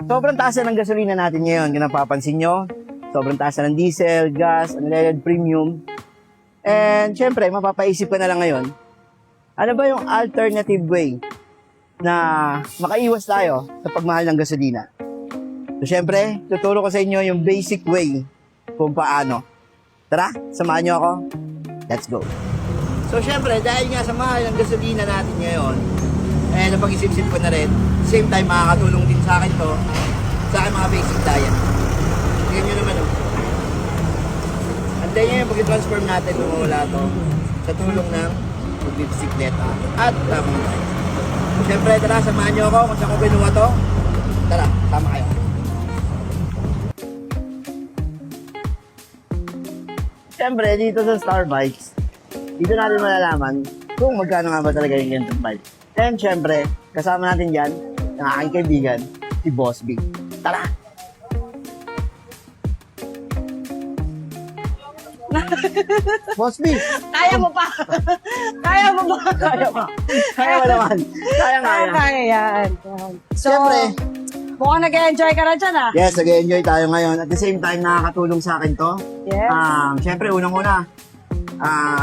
Sobrang taas na ng gasolina natin ngayon. Kung napapansin nyo, sobrang taas na ng diesel, gas, unleaded premium. And syempre, mapapaisip ka na lang ngayon, ano ba yung alternative way na makaiwas tayo sa pagmahal ng gasolina? So syempre, tuturo ko sa inyo yung basic way kung paano. Tara, samahan nyo ako. Let's go. So syempre, dahil nga sa mahal ng gasolina natin ngayon, napag-isip-isip ko na rin, same time makakatulong din sa akin to, sa akin mga basic diet. Tingnan nyo naman Antayin nyo yung pag-transform natin kung wala to sa tulong ng pagbibisikleta at tamang diet. So syempre, tara, samahan nyo ako kung saan ko binuha to. Tara, tama kayo. Siyempre, dito sa Starbikes, dito natin malalaman kung magkano nga ba talaga yung ganitong bike. And siyempre, kasama natin dyan, ang aking kaibigan, si Boss B. Tara! Boss B! Kaya mo pa! Kaya mo ba? Kaya pa! Kaya mo naman! Kaya. Kaya yan. So, Siyempre, mukhang nag-enjoy ka na dyan yes, nag-enjoy tayo ngayon. At the same time, nakakatulong sa akin to. Yes. Siyempre, unang-una,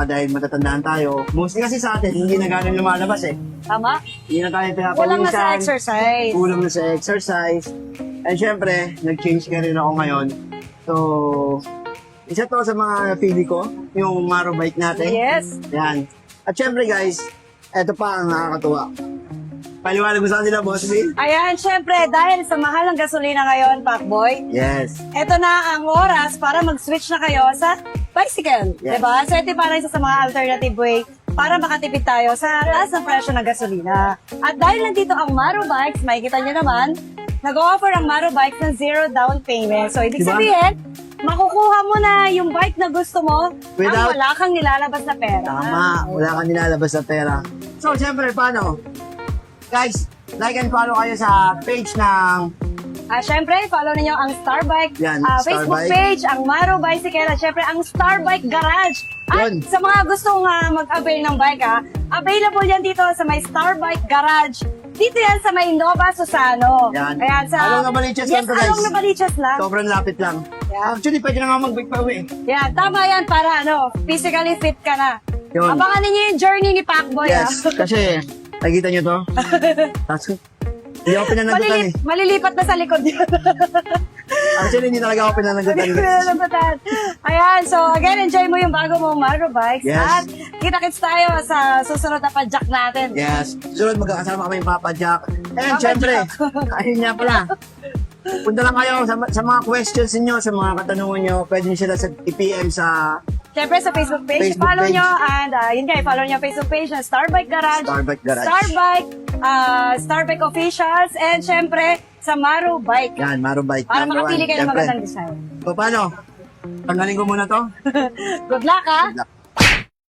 dahil matatandaan tayo, mostly kasi sa atin, hindi na gano'n lumalabas eh. Tama? Hindi na tayo pinapawisan. Kulang na sa exercise. Kulang na sa exercise. And syempre, nag-change ka rin ako ngayon. So, isa to sa mga napili ko, yung Maro bike natin. Yes. Yan. At syempre guys, eto pa ang nakakatuwa. Paliwanag mo sa kanila, Boss B? Ayan, syempre, dahil sa mahal ng gasolina ngayon, Pacboy, Yes. eto na ang oras para mag-switch na kayo sa bicycle. Yes. Diba? So, ito para isa sa mga alternative way para makatipid tayo sa taas ng presyo ng gasolina. At dahil nandito ang Maro Bikes, makikita nyo naman, nag-offer ang Maro Bikes ng zero down payment. So, ibig Diba? sabihin, makukuha mo na yung bike na gusto mo Without- ang wala kang nilalabas na pera. Tama. Wala kang nilalabas na pera. So, syempre, paano? Guys, like and follow kayo sa page ng Syempre, follow ninyo ang Starbike Yan, Facebook Starbike. page, ang Maro Bicycle, at syempre ang Starbike Garage. At Yun. sa mga gustong mag-avail ng bike, available yan dito sa may Starbike Garage. Dito yan sa may Nova Susano. Yan. Ayan, sa... Along Navaliches lang yes, to, guys. along Navaliches lang. sobrang lapit lang. Yeah. Actually, pwede na nga mag-bike pa uwi. Yan, tama yan para physically fit ka na. Yun. Abangan ninyo yung journey ni Pacboy. Yes, kasi, nakikita nyo to? Tapos, hindi ako pinanagutan eh. Malilipat na sa likod yun. Actually, hindi talaga ako pinanagutan. Pinanagutan. Ayan, so again, enjoy mo yung bago mong Maro Bikes. Yes. At kita-kits tayo sa susunod na padjak natin. Yes. Sunod, magkakasama kami yung Papa Jack. And Papa syempre, Jack. ayun nga pala. Punta lang kayo sa mga questions niyo, sa mga katanungan niyo. Pwede niyo sila i-PM sa Siyempre sa Facebook page, Facebook follow page. nyo. And yun nga, follow nyo ang Facebook page na Starbike Garage. Starbike Garage. Starbike Officials. And syempre, sa Maro Bike. Yan, Maro Bike. Para Number makapili one. kayo ng Syempre. magandang design. So, paano? Tanggalin ko muna to. Good luck, ha? Good luck.